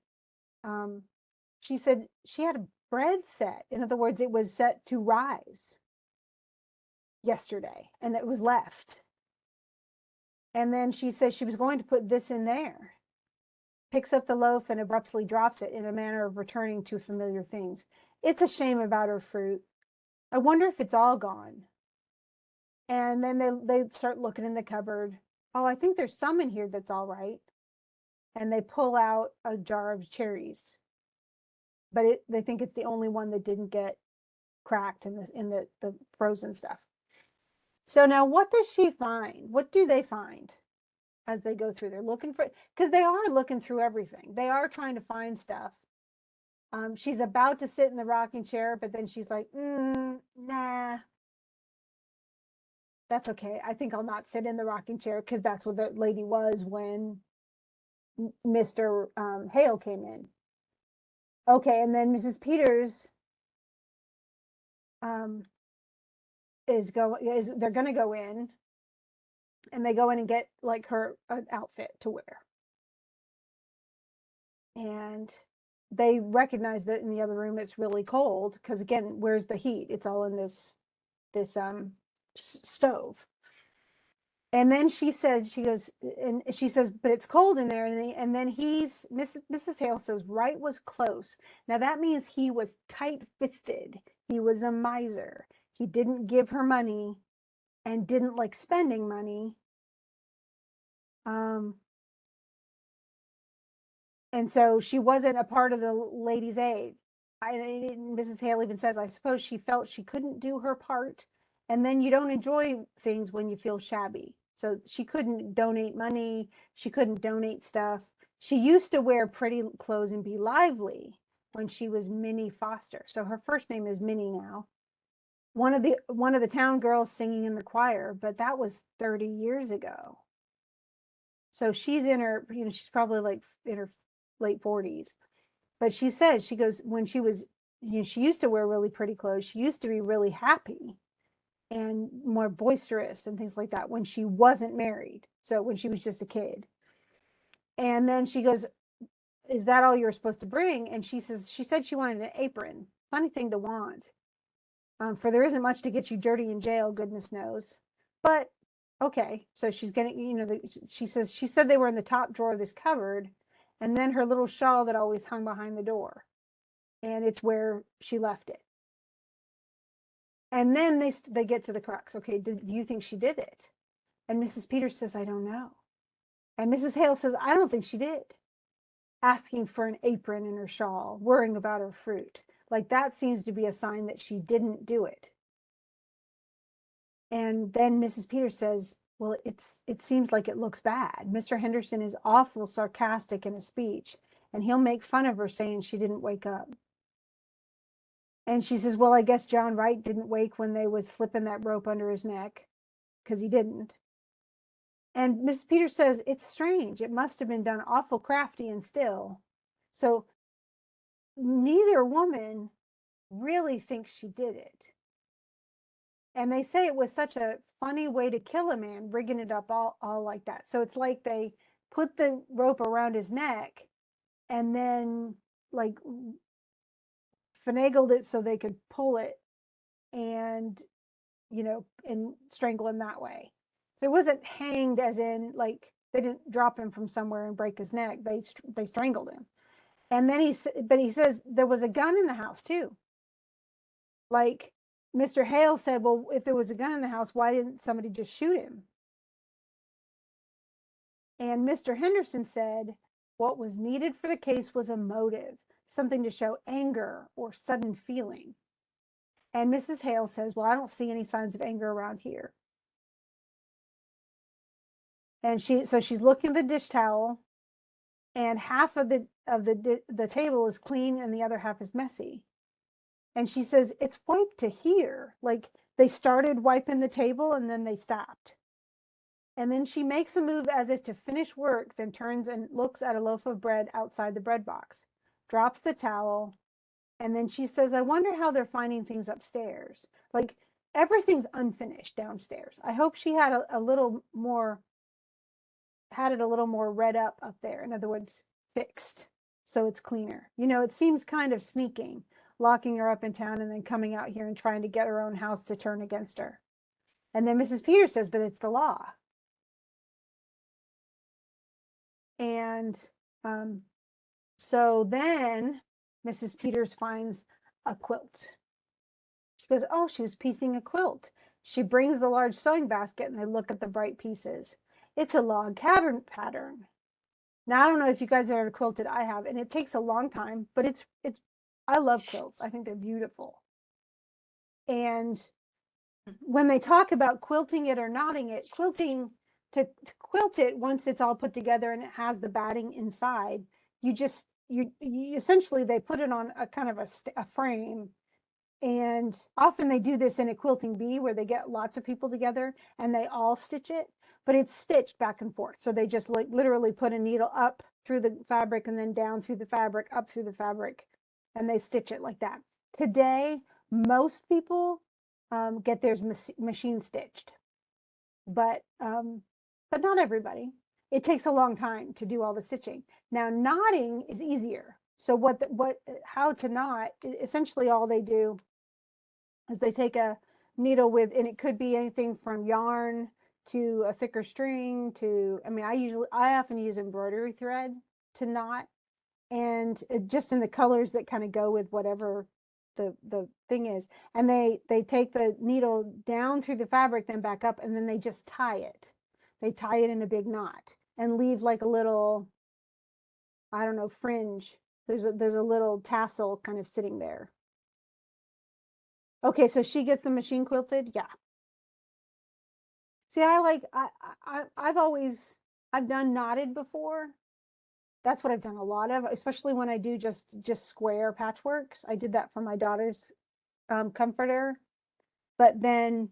she said she had a bread set. In other words, it was set to rise yesterday and it was left. And then she says she was going to put this in there. Picks up the loaf and abruptly drops it in a manner of returning to familiar things. It's a shame about her fruit. I wonder if it's all gone. And then they start looking in the cupboard. Oh, I think there's some in here that's all right. And they pull out a jar of cherries, but they think it's the only one that didn't get cracked in the frozen stuff. So now what does she find? What do they find as they go through? They're looking for, because they are looking through everything. They are trying to find stuff. She's about to sit in the rocking chair, but then she's like, nah, that's okay. I think I'll not sit in the rocking chair, because that's what the lady was when Mr. Hale came in. Okay, and then Mrs. Peters um, is they're gonna go in, and they go in and get like her an outfit to wear, and they recognize that in the other room it's really cold, because again, where's the heat? It's all in this stove. And then she goes, and she says, but it's cold in there. And then Mrs. Hale says, Wright was close. Now that means he was tight fisted. He was a miser. He didn't give her money and didn't like spending money. Um, and so she wasn't a part of the ladies' aid. Mrs. Hale even says, I suppose she felt she couldn't do her part. And then you don't enjoy things when you feel shabby. So she couldn't donate money. She couldn't donate stuff. She used to wear pretty clothes and be lively when she was Minnie Foster. So her first name is Minnie now. One of the town girls singing in the choir, but that was 30 years ago. So she's in her, she's probably like in her late 40s. But she says, she goes, when she was, she used to wear really pretty clothes. She used to be really happy and more boisterous and things like that when she wasn't married. So when she was just a kid. And then she goes, is that all you're supposed to bring? And she said she wanted an apron. Funny thing to want. For there isn't much to get you dirty in jail, goodness knows. But okay, so she's getting, she said they were in the top drawer of this cupboard, and then her little shawl that always hung behind the door, and it's where she left it. And then they get to the crux. Okay, do you think she did it? And Mrs. Peters says, I don't know. And Mrs. Hale says, I don't think she did. Asking for an apron in her shawl, worrying about her fruit. Like that seems to be a sign that she didn't do it. And then Mrs. Peters says, well, it seems like it looks bad. Mr. Henderson is awful sarcastic in his speech, and he'll make fun of her saying she didn't wake up. And she says, well, I guess John Wright didn't wake when they was slipping that rope under his neck, because he didn't. And Mrs. Peters says, it's strange. It must have been done awful crafty and still. So neither woman really thinks she did it. And they say it was such a funny way to kill a man, rigging it up all like that. So it's like they put the rope around his neck and then like finagled it so they could pull it and, and strangle him that way. So it wasn't hanged as in like they didn't drop him from somewhere and break his neck. They strangled him. And then he says there was a gun in the house too. Like Mr. Hale said, well, if there was a gun in the house, why didn't somebody just shoot him? And Mr. Henderson said, what was needed for the case was a motive, something to show anger or sudden feeling. And Mrs. Hale says, well, I don't see any signs of anger around here. And she's looking at the dish towel, and half of the table is clean and the other half is messy. And she says, it's wiped to here. Like they started wiping the table and then they stopped. And then she makes a move as if to finish work, then turns and looks at a loaf of bread outside the bread box, drops the towel, and then she says, I wonder how they're finding things upstairs. Like everything's unfinished downstairs. I hope she had a little more, had it a little more read up there. In other words, fixed so it's cleaner. It seems kind of sneaking, locking her up in town and then coming out here and trying to get her own house to turn against her. And then Mrs. Peters says, but it's the law. And so then Mrs. Peters finds a quilt. She goes, oh, she was piecing a quilt. She brings the large sewing basket and they look at the bright pieces. It's a log cabin pattern. Now, I don't know if you guys have ever quilted. I have, and it takes a long time, but I love quilts. I think they're beautiful. And when they talk about quilting it or knotting it, to quilt it, once it's all put together and it has the batting inside, you essentially, they put it on a kind of a frame. And often they do this in a quilting bee where they get lots of people together and they all stitch it, but it's stitched back and forth. So they just like literally put a needle up through the fabric and then down through the fabric, up through the fabric, and they stitch it like that. Today, most people get theirs machine stitched, but not everybody. It takes a long time to do all the stitching. Now, knotting is easier. So how to knot? Essentially, all they do is they take a needle with, and it could be anything from yarn to a thicker string to, I mean, I often use embroidery thread to knot, and just in the colors that kind of go with whatever the thing is. And they take the needle down through the fabric, then back up, and then they just tie it. They tie it in a big knot and leave like a little, I don't know, fringe. There's a little tassel kind of sitting there. Okay, so she gets the machine quilted? Yeah. See, I've done knotted before. That's what I've done a lot of, especially when I do just square patchworks. I did that for my daughter's comforter. But then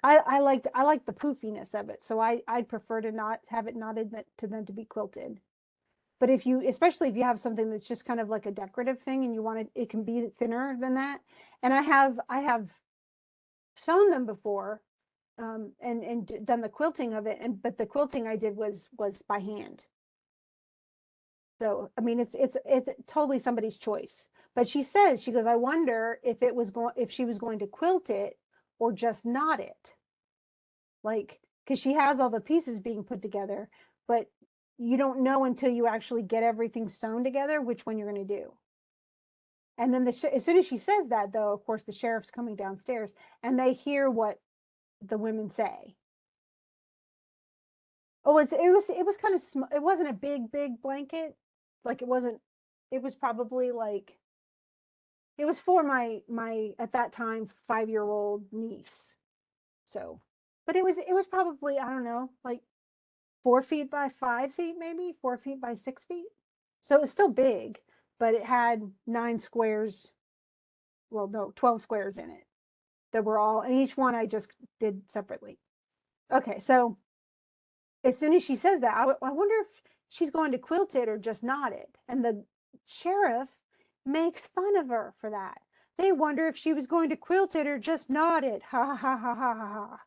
I like the poofiness of it. So I'd prefer to not have it knotted than to be quilted. But especially if you have something that's just kind of like a decorative thing and you want it can be thinner than that. And I have sewn them before, and done the quilting of it, but the quilting I did was by hand. So I mean, it's totally somebody's choice. But she goes, I wonder if she was going to quilt it or just knot it, like, because she has all the pieces being put together, but you don't know until you actually get everything sewn together which one you're going to do. And then as soon as she says that, though, of course, the sheriff's coming downstairs and they hear what the women say. Oh, it was kind of small. It wasn't a big blanket. Like it was probably like, it was for my at that time 5-year-old niece. So, but it was probably, I don't know, like 4 feet by 5 feet, maybe 4 feet by 6 feet. So it was still big, but it had 9 squares. Well, no, 12 squares in it that were all, and each one I just did separately. Okay, so as soon as she says that, I wonder if she's going to quilt it or just knot it. And the sheriff makes fun of her for that. They wonder if she was going to quilt it or just knot it. Ha ha ha ha ha ha.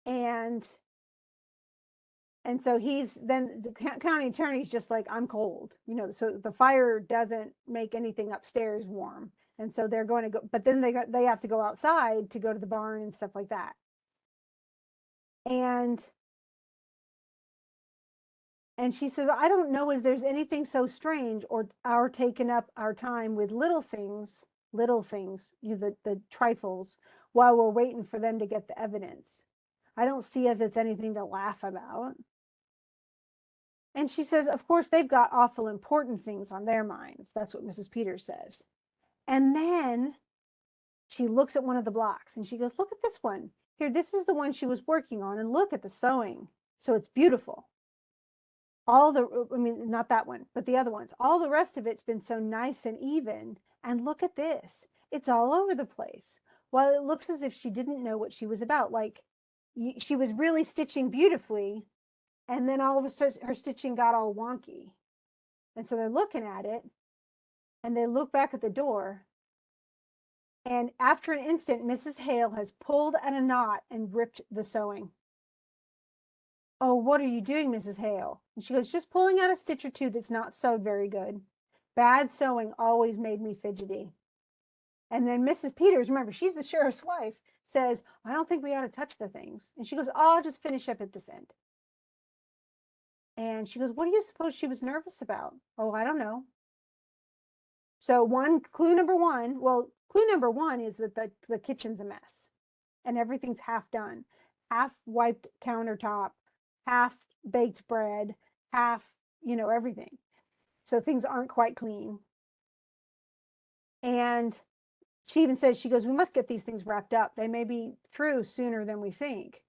And so then the county attorney's just like, I'm cold, so the fire doesn't make anything upstairs warm. And so they're going to go, but then they have to go outside to go to the barn and stuff like that. And she says, I don't know as there's anything so strange or our taking up our time with little things, the trifles, while we're waiting for them to get the evidence. I don't see as it's anything to laugh about. And she says, of course, they've got awful important things on their minds. That's what Mrs. Peters says. And then she looks at one of the blocks and she goes, look at this one. Here, this is the one she was working on. And look at the sewing. So it's beautiful. I mean, not that one, but the other ones. All the rest of it's been so nice and even. And look at this. It's all over the place. Well, it looks as if she didn't know what she was about. Like, she was really stitching beautifully, and then all of a sudden her stitching got all wonky. And so they're looking at it, and they look back at the door. And after an instant, Mrs. Hale has pulled at a knot and ripped the sewing. Oh, what are you doing, Mrs. Hale? And she goes, just pulling out a stitch or two that's not sewed very good. Bad sewing always made me fidgety. And then Mrs. Peters, remember, she's the sheriff's wife, says, I don't think we ought to touch the things. And she goes, oh, I'll just finish up at this end. And she goes, what do you suppose she was nervous about? Oh, I don't know. So clue number one is that the kitchen's a mess. and everything's half done, half wiped countertop, half baked bread, half, everything. So things aren't quite clean. And she even says, she goes, we must get these things wrapped up. They may be through sooner than we think.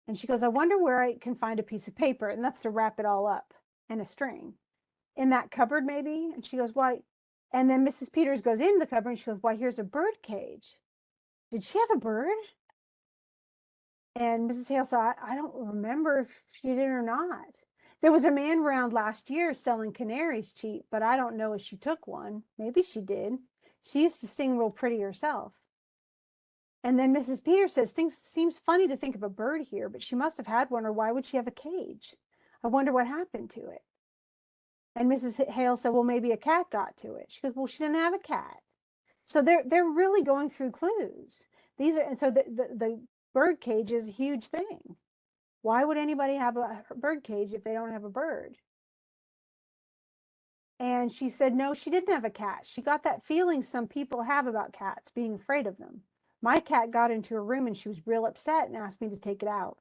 And she goes, I wonder where I can find a piece of paper. And that's to wrap it all up, and a string. In that cupboard, maybe? And she goes, why? And then Mrs. Peters goes in the cupboard and she goes, why, here's a bird cage. Did she have a bird? And Mrs. Hale said, I don't remember if she did or not. There was a man around last year selling canaries cheap, but I don't know if she took one. Maybe she did. She used to sing real pretty herself. And then Mrs. Peters says, things seems funny to think of a bird here, but she must have had one, or why would she have a cage? I wonder what happened to it. And Mrs. Hale said, well, maybe a cat got to it. She goes, well, she didn't have a cat. So they're really going through clues. These are, and so the bird cage is a huge thing. Why would anybody have a bird cage if they don't have a bird? And she said, no, she didn't have a cat. She got that feeling some people have about cats, being afraid of them. My cat got into her room and she was real upset and asked me to take it out.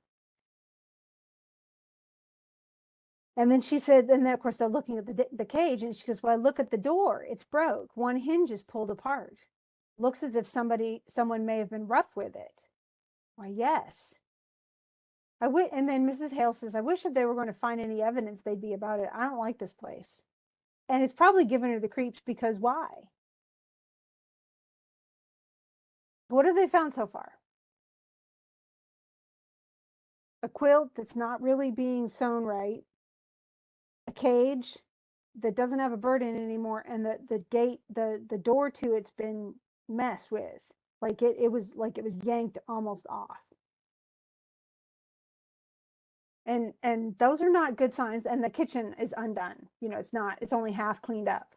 And then she said, and then of course they're looking at the cage, and she goes, well, I look at the door, it's broke. One hinge is pulled apart. Looks as if someone may have been rough with it. Why, yes. And then Mrs. Hale says, I wish if they were going to find any evidence, they'd be about it. I don't like this place. And it's probably given her the creeps, because why? What have they found so far? A quilt that's not really being sewn right, a cage that doesn't have a bird in it anymore, and the door to it's been messed with. Like it was yanked almost off. And those are not good signs. And the kitchen is undone. It's only half cleaned up.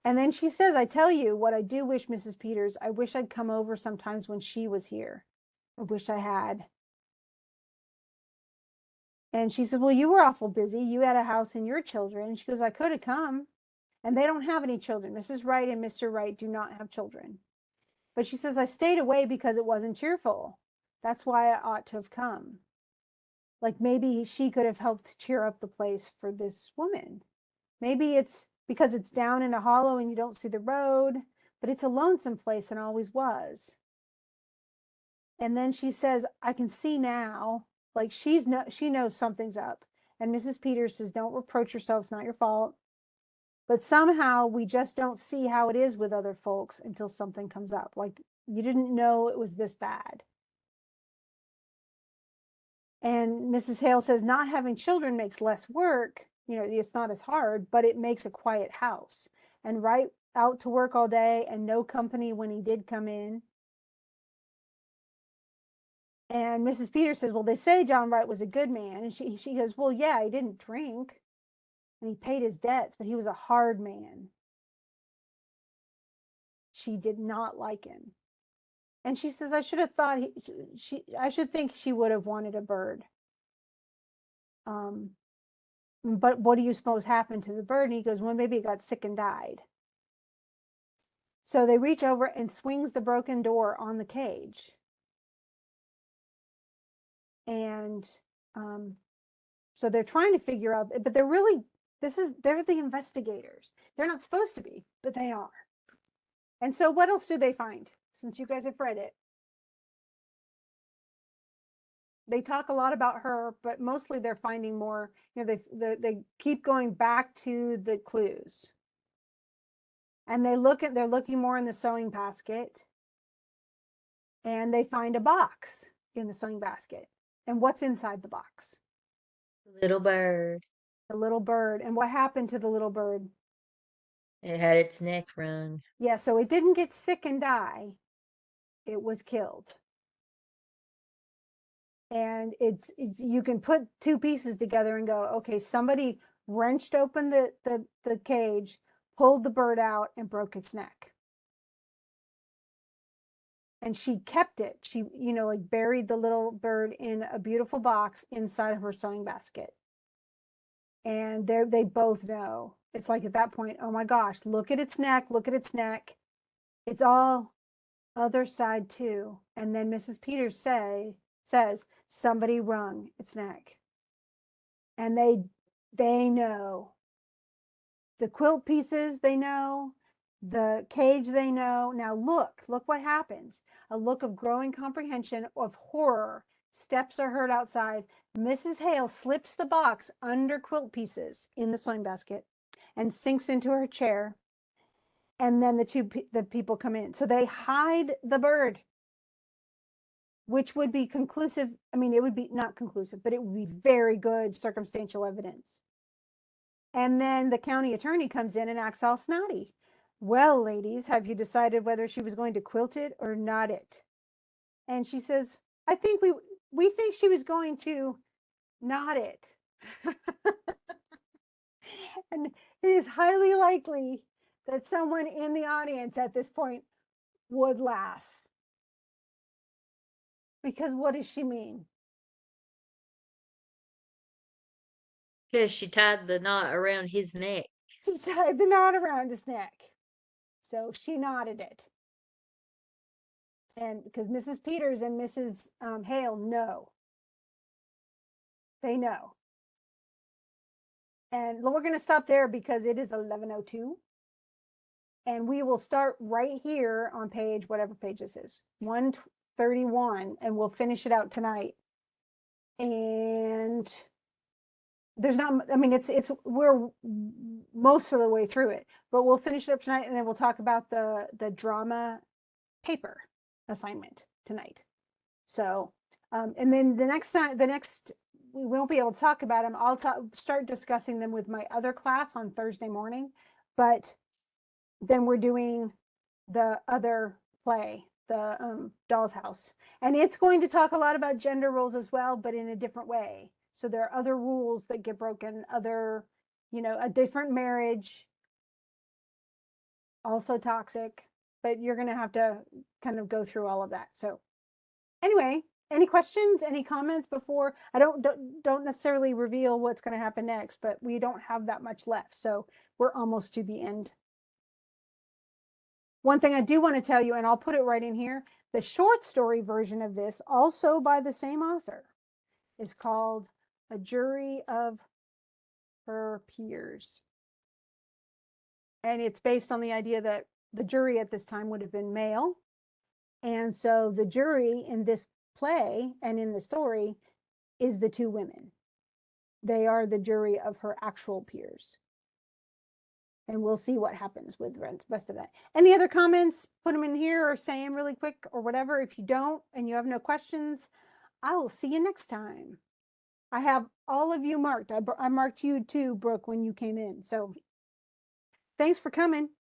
And then she says, I tell you what I do wish, Mrs. Peters, I wish I'd come over sometimes when she was here. I wish I had. And she said, well, you were awful busy. You had a house and your children. And she goes, I could have come. And they don't have any children. Mrs. Wright and Mr. Wright do not have children. But she says, I stayed away because it wasn't cheerful. That's why I ought to have come. Like maybe she could have helped cheer up the place for this woman. Maybe it's because it's down in a hollow and you don't see the road, but it's a lonesome place and always was. And then she says, I can see now, like she knows something's up. And Mrs. Peters says, don't reproach yourself, it's not your fault. But somehow we just don't see how it is with other folks until something comes up. Like you didn't know it was this bad. And Mrs. Hale says, not having children makes less work. It's not as hard, but it makes a quiet house. And Wright out to work all day and no company when he did come in. And Mrs. Peters says, well, they say John Wright was a good man. And she goes, well, yeah, he didn't drink and he paid his debts, but he was a hard man. She did not like him. And she says, I should have thought I should think she would have wanted a bird. But what do you suppose happened to the bird? And he goes, well, maybe it got sick and died. So they reach over and swings the broken door on the cage. And so they're trying to figure out, but they're the investigators. They're not supposed to be, but they are. And so what else do they find, since you guys have read it? They talk a lot about her, but mostly they're finding more, they keep going back to the clues. And they're looking more in the sewing basket. And they find a box in the sewing basket. And what's inside the box? Little bird. The little bird. And what happened to the little bird? It had its neck wrung. Yeah, so it didn't get sick and die. It was killed. And you can put two pieces together and go, okay, somebody wrenched open the cage, pulled the bird out, and broke its neck. And she kept it. She, buried the little bird in a beautiful box inside of her sewing basket. And they both know. It's like at that point, oh my gosh, look at its neck, look at its neck. It's all other side too. And then Mrs. Peters says somebody wrung its neck. And they know. The quilt pieces they know, the cage they know. Now look what happens. A look of growing comprehension, of horror. Steps are heard outside. Mrs. Hale slips the box under quilt pieces in the sewing basket and sinks into her chair. And then the people come in. So they hide the bird, which would be conclusive. I mean, it would be not conclusive, but it would be very good circumstantial evidence. And then the county attorney comes in and acts all snotty. Well, ladies, have you decided whether she was going to quilt it or not it? And she says, I think we think she was going to not it. And it is highly likely that someone in the audience at this point would laugh. Because what does she mean? Because she tied the knot around his neck. She tied the knot around his neck. So she knotted it. And because Mrs. Peters and Mrs. Hale know. They know. And we're going to stop there because it is 11:02. And we will start right here on page, whatever page this is, 131, and we'll finish it out tonight. And there's not, I mean, we're most of the way through it, but we'll finish it up tonight, and then we'll talk about the drama paper assignment tonight. So, and then the next we won't be able to talk about them. I'll start discussing them with my other class on Thursday morning, but then we're doing the other play, the Doll's House, and it's going to talk a lot about gender roles as well, but in a different way. So there are other rules that get broken, other, a different marriage, also toxic, but you're going to have to kind of go through all of that. So anyway, any questions, any comments before? I don't necessarily reveal what's going to happen next, but we don't have that much left. So we're almost to the end. One thing I do want to tell you, and I'll put it right in here, the short story version of this, also by the same author, is called A Jury of Her Peers. And it's based on the idea that the jury at this time would have been male. And so the jury in this play and in the story is the two women. They are the jury of her actual peers. And we'll see what happens with the rest of that. Any other comments? Put them in here or say them really quick or whatever. If you don't and you have no questions, I will see you next time. I have all of you marked. I marked you too, Brooke, when you came in. So thanks for coming.